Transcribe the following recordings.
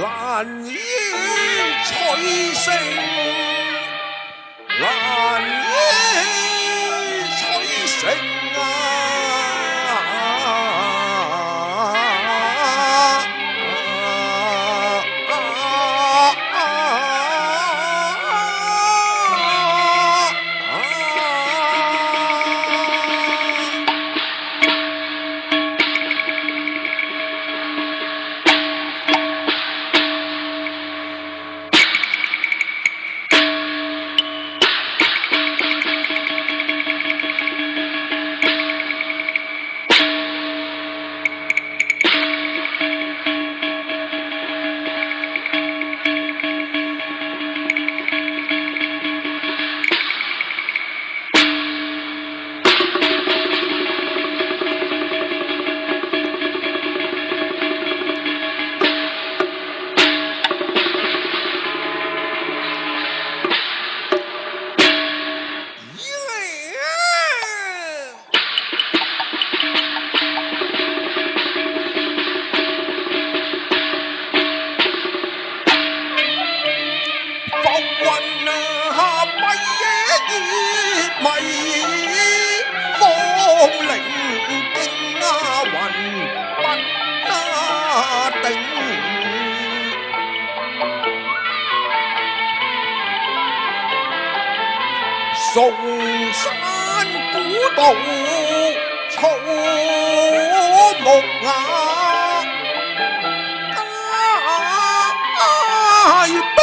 難以取勝，難以取勝崇山古道草木雅，街兵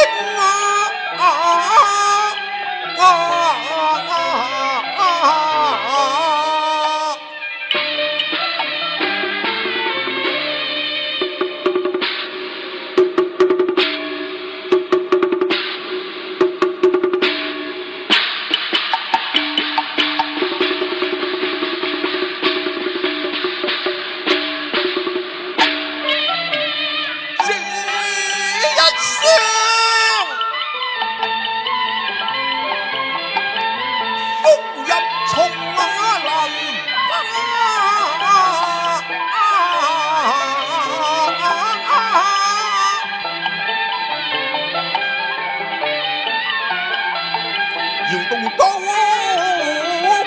搖動刀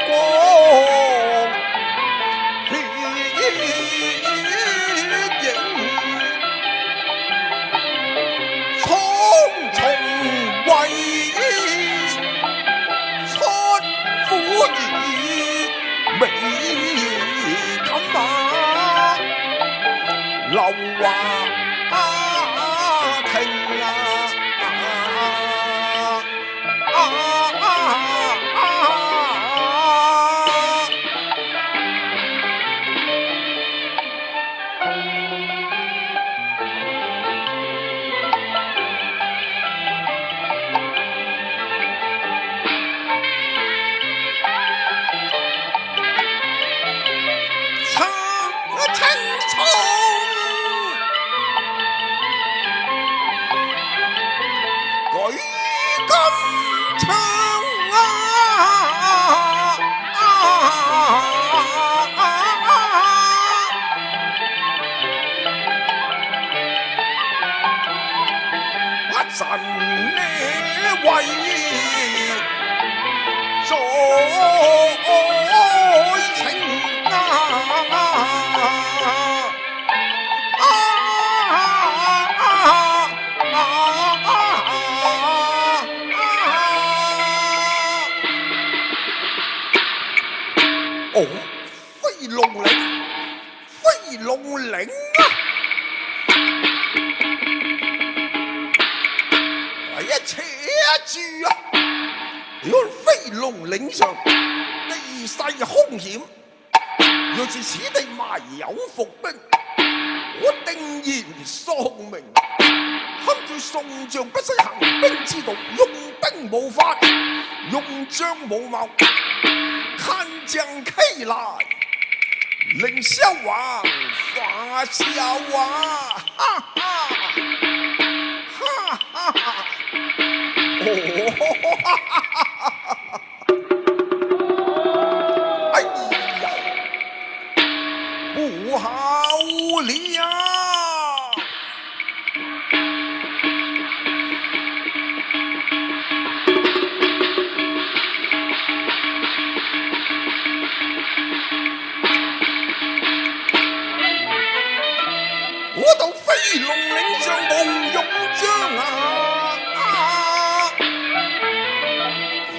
光，血影蒼松為出虎兒，美錦馬流華亭神呢為在情哦，飛龍嶺，飛龍嶺啊！且住啊！如果飛龍嶺上地勢兇險，若是此地埋有伏兵，我定然喪命。堪叫宋將不識行兵之道，用兵無法，用將無謀，看將欺來，令蕭王發笑啊！哈哈哈哈哈！哎呀，不好了！到飛龍嶺上無用將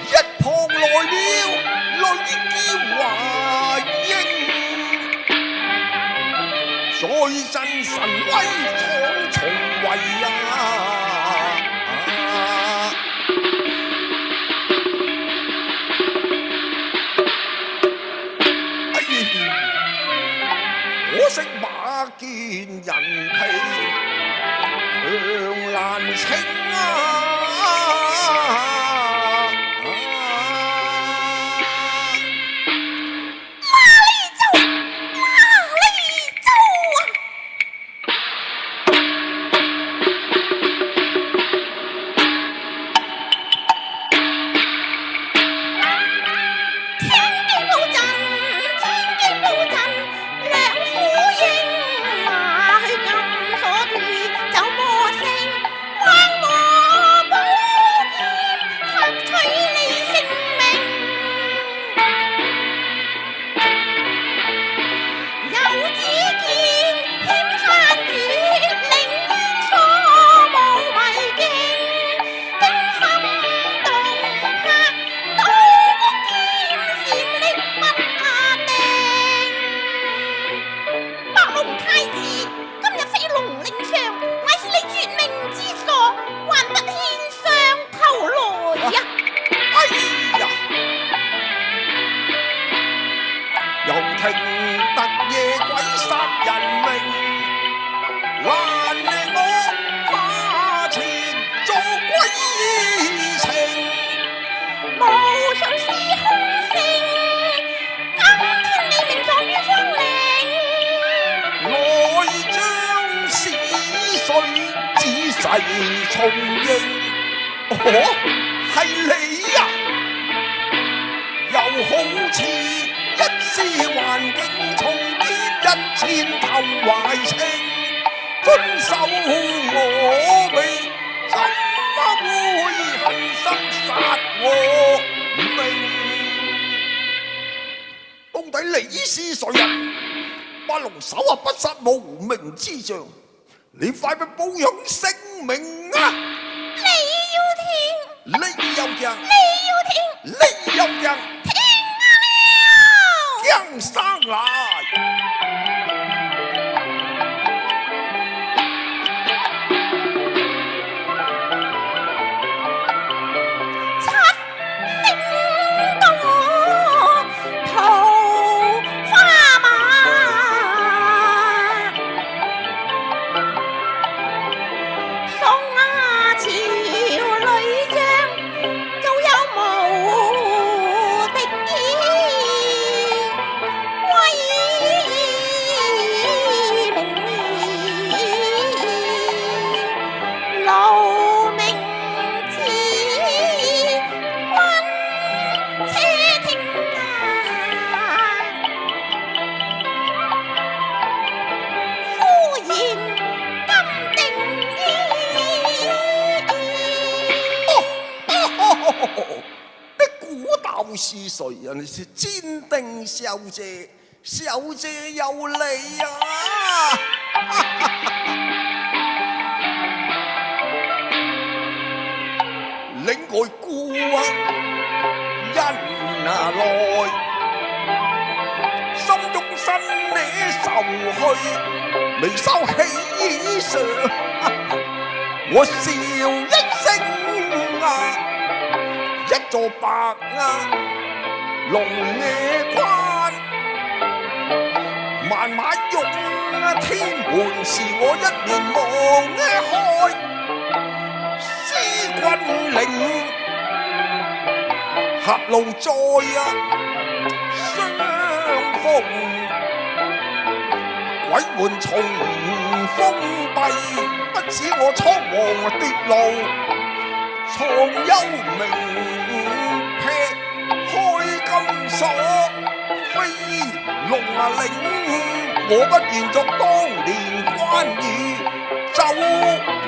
一撲來了女嬌華英，再陣神威闖重圍可惜馬見人皮強難清重應，係你呀！又好似一絲環境重建一千頭懷情，遵守我命，怎麼會狠心殺我命？到底你是誰人？八龍手不殺無名之將，你快啲保養性命啊！你要停！你又停！你要停！你又停！停啊了！將上來！是誰人？是堅定小姐，小姐有你啊！領外孤人來，心中生你愁去，眉梢喜上，我笑一聲一座白龍野關，萬馬湧天門時，我一年望開，思君領狹路再相逢，鬼門重封閉，不似我倉皇跌路，藏幽冥。金鎖飛龍嶺，我不願作當年關羽走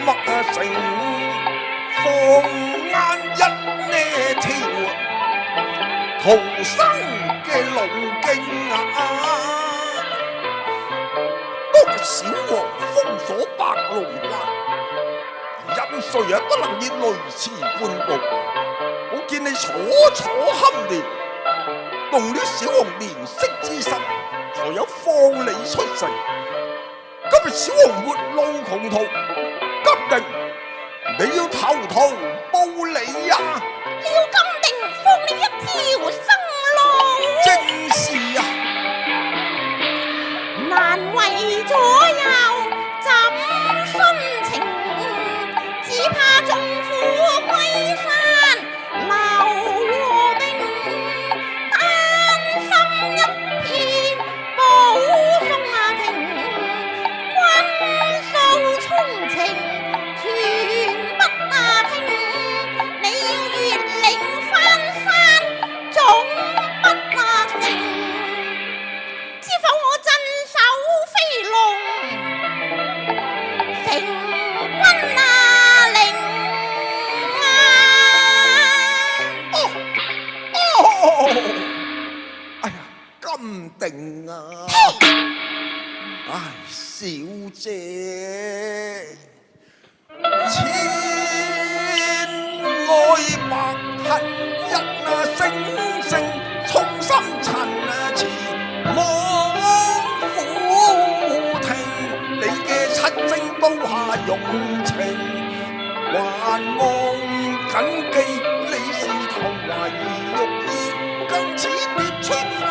麥城，放眼一條逃生嘅路徑啊！當小王封鎖龍關，任誰也不能以雷池半步。我見你楚楚堪憐，動了小紅憐惜之心，才有放你出城。今日小紅沒路窮途，金定你要投桃報李呀！要金定放你一條生路。正是啊，難為左右怎殉情，只怕縱虎歸山留和平，丹心一片保宋庭，軍數衝情全不聽，你要越嶺翻山總不成，知否我鎮守飛龍，成軍啊令啊！哎呀，金定啊！唉，小姐，千愛白恨一啊，聲聲衝心塵啊，似望虎庭。你嘅七星刀下用情，還望緊記你是頭懷玉衣，更似跌出花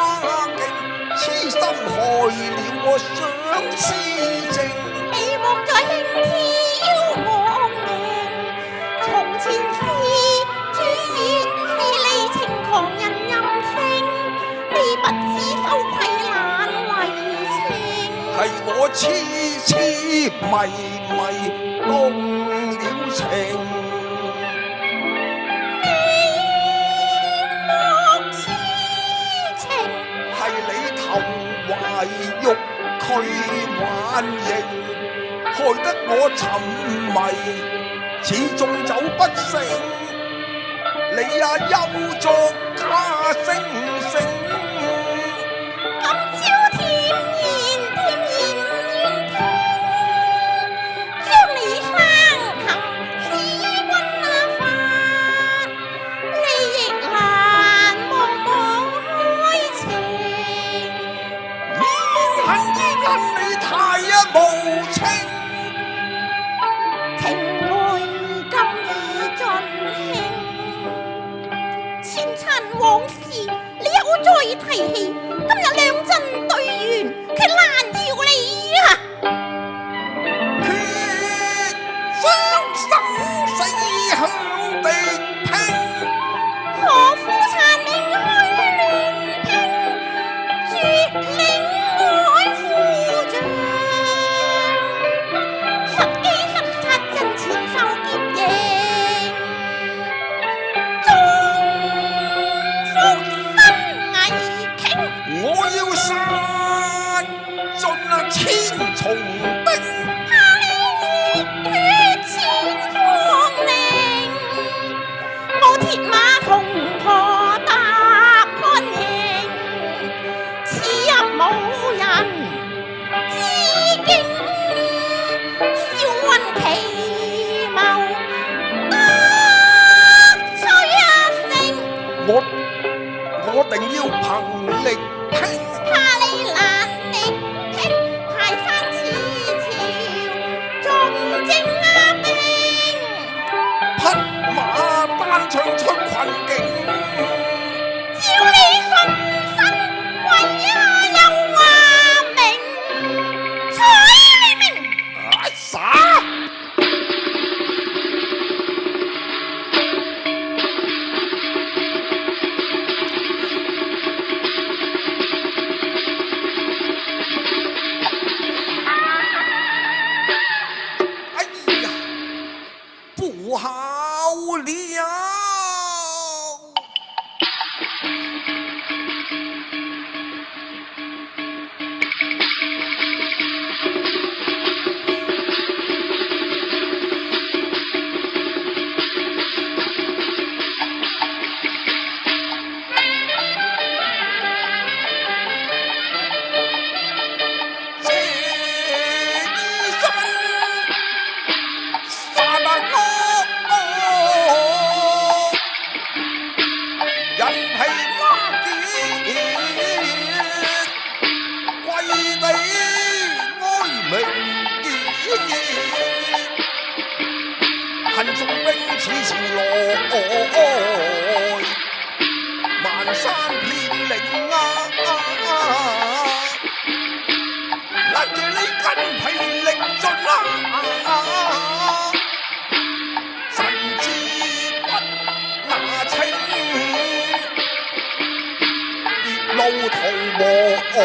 徑，痴心害了我相思情。你莫再輕佻妄言，從前是主演是你情狂人任性，你不知羞愧難為情。係我痴痴迷迷動了情，你莫痴情，係你投懷玉拒還形，害得我沉迷，始終走不成。你呀又作假惺惺，今朝甜言願聽，將你生擒使君發，你亦難望望開情。恨意因你太無情。情愛今已盡興，前塵往事你又再提起，今日兩陣對圓，卻難要你啊！決將生死向地拼，何負殘命去亂拼，絕領愛負像，失機失策陣前受劫刑，終福身危傾。我要殺盡千重兵，怕你熱血千方令，我鐵馬銅駝踏看營，此入無人知驚，笑運奇謀得取勝，我定要憑力拼，怕你懶力傾，排山似潮，重正兵。匹馬單槍出困境。要你順身跪下又話明，取你命！啊傻！哎呀，不好了！尋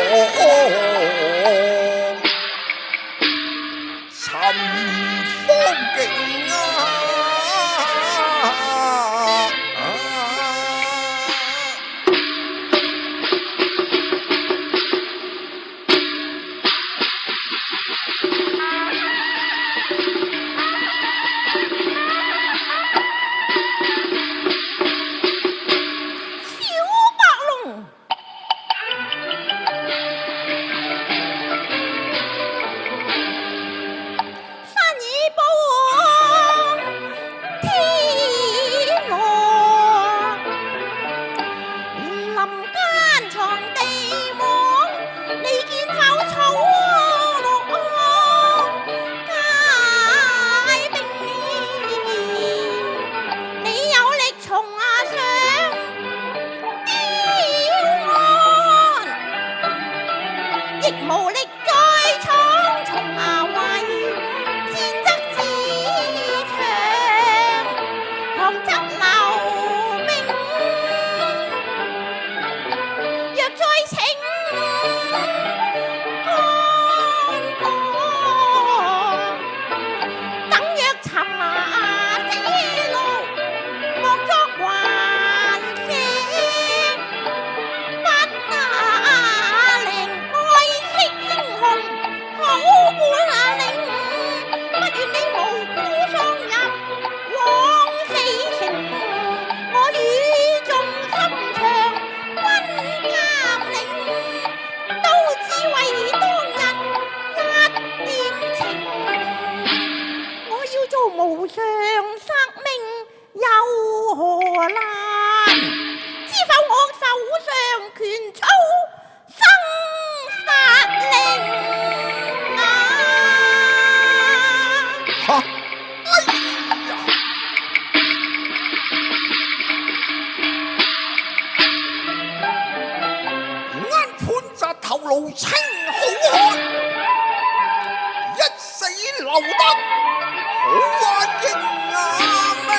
芳徑啊！無上殺命有何難？知否我手上權操生殺令啊！嚇！哎呀！啱判就頭顱青好漢，一死留得。好話應啊明，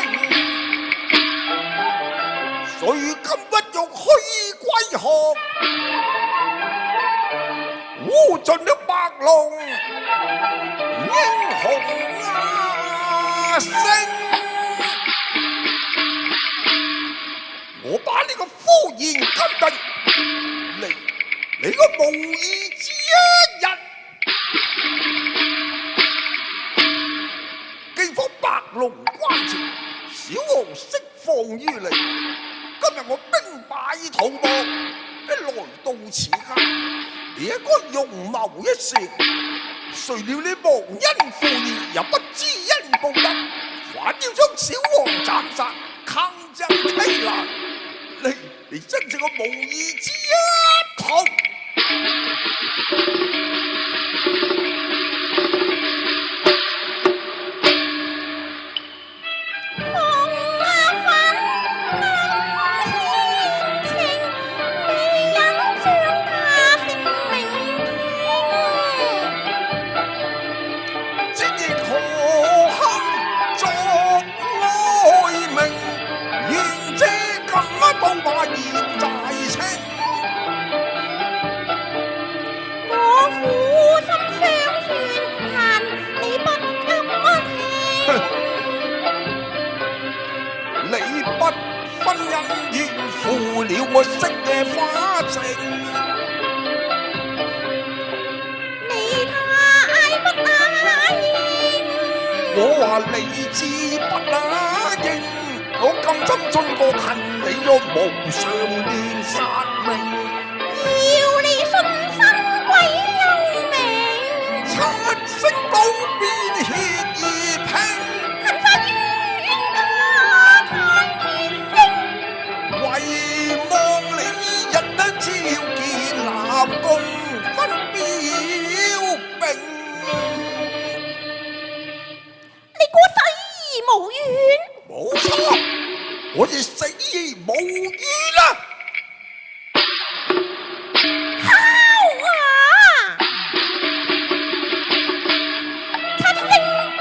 誰今不欲虛歸降？污盡了白龍英雄啊聲！我把呢個敷衍金定嚟你個無義之一日。白龍關前，小王釋放於你。今日我兵敗逃亡，一來到此間，你應該容謀一事。誰料你忘恩負義，又不知恩報德，反要將小王斬殺，坑將欺難。你真係個無義之一徒！婚姻怨負了我惜嘅花情，你太不答應。我話理智不答應，我咁針進過恨你個無上亂殺命，要你殉身歸幽冥，七星刀邊血已拼。共分表並，你估死無怨？冇錯，我亦死而無怨啦！好啊！七星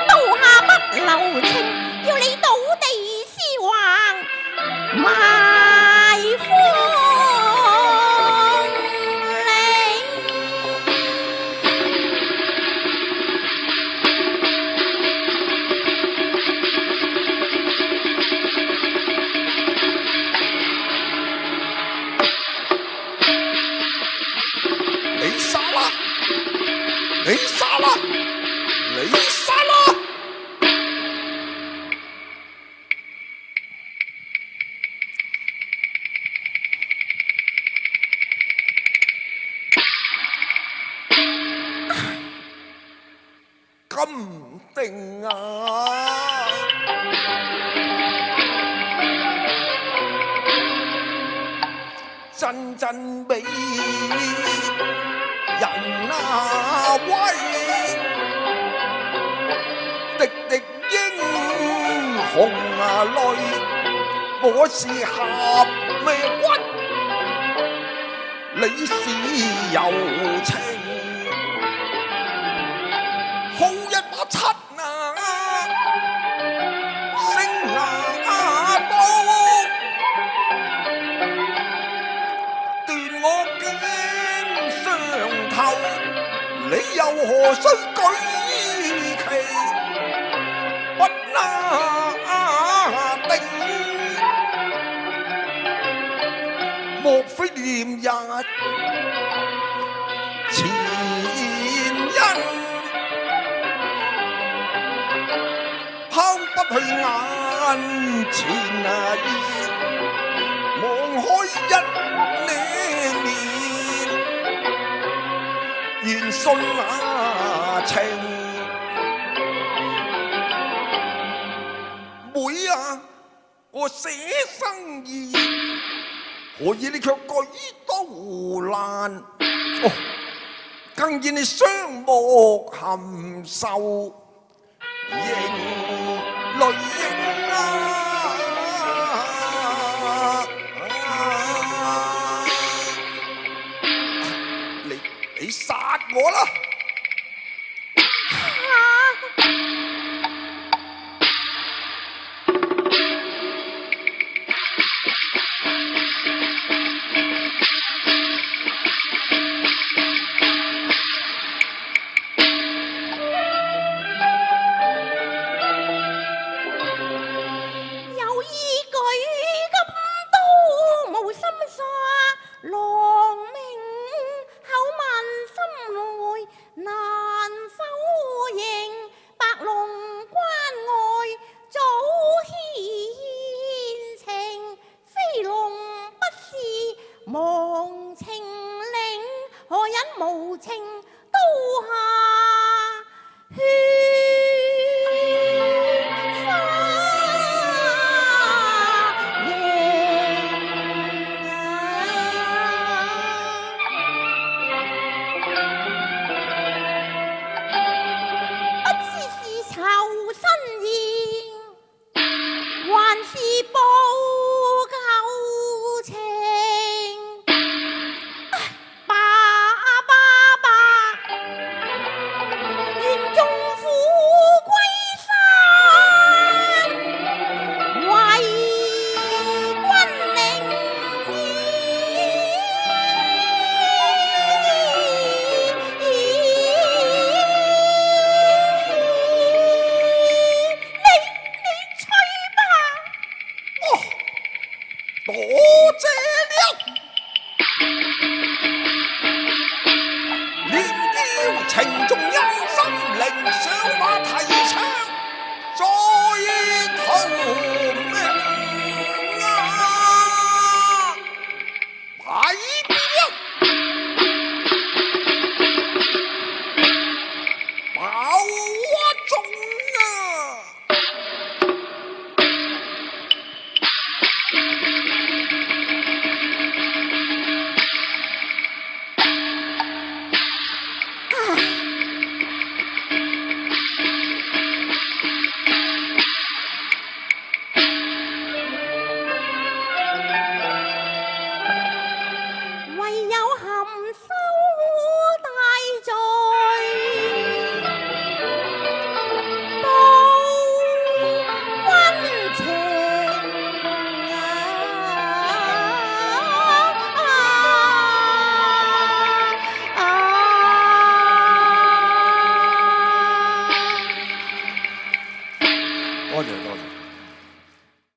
刀下不留情，要你倒地屍橫埋荒。定啊！陣陣美人啊威，滴滴英雄啊淚，我是合咩骨，你是柔情，好一把七啊，星啊刀。我頸上頭，你又何須舉旗不拿定？莫非念日前因，拋不去眼前望開一願信那情，妹啊，我捨生意，何以你卻舉刀難？哦，更見你雙目含愁，盈淚盈啊！你殺我啦！有意舉金刀無心殺郎明，口問心內難否認，白龍關外早牽情，飛龍不是忘情令，何忍無情刀下血花形不知是酬新宴，還是報舊情？爸爸爸，願縱虎歸山，為君寧意。你吹吧。哦，多謝了。連邀情重因心靈，上馬提槍再逃命啊！擺了，爆中啊！唯有含羞